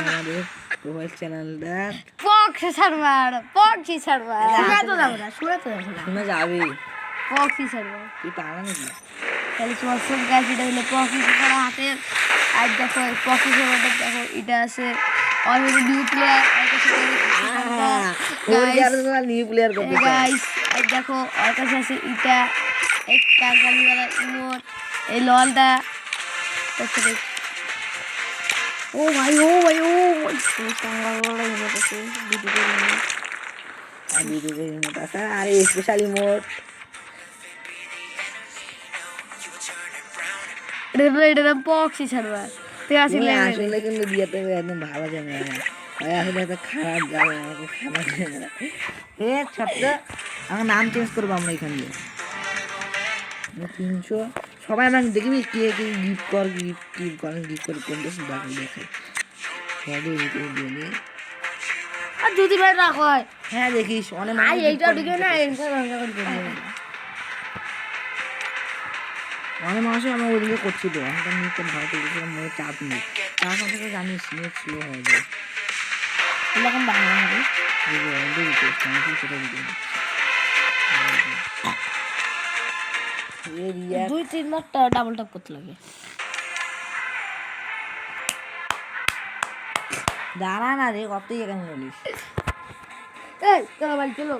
আমাদের প্রোফাইল চ্যানেলটা পক্সি সার্ভার শুনে যাবে পক্সি সার্ভার তুই পাগলা নাকি তাহলে তোমার সব গাছ এটা হলো পক্সি সার্ভার হাতে আর দেখো পক্সি সার্ভারটা দেখো এটা আছে already new player new player করতে গাইস আর দেখো ওর কাছে আছে এটা এই কাঙ্গালিওয়ালা ইমোট এই ললটা ও ভাই কাঙ্গালিওয়ালা ইমোট আছে বিদ্যুতের ইমোট আছে আর স্পেশাল ইমোট এটা নাম পক্সি সার্ভার তুই আসলে আসলে কিন্তু বিয়েতে একদম ভালো যাবে না আসলে একটা খারাপ যাবে আমাকে খারাপ যাবে না ছাত্র আমার নাম চেঞ্জ করবো আমরা এখান দিয়ে 300 সবাই আমাকে দেখবি কে কে গিফট করে কোনটা দেখে আর যদি ভাই রাখ হয় হ্যাঁ দেখিস অনেক এইটা ঢুকে না অনেক মানুষই আমার ওইদিকে করছিল এখন নিতে ভয় পেয়েছিলাম মনে চাপ নেই তার সাথে জানিস নেট স্লো হয়ে যায় এরকম বাংলা হবে দুই তিন বার ডাবল ট্যাপ করতে লাগে দাঁড়া না রে কতই এখানে বলিস এই চলো ভাই চলো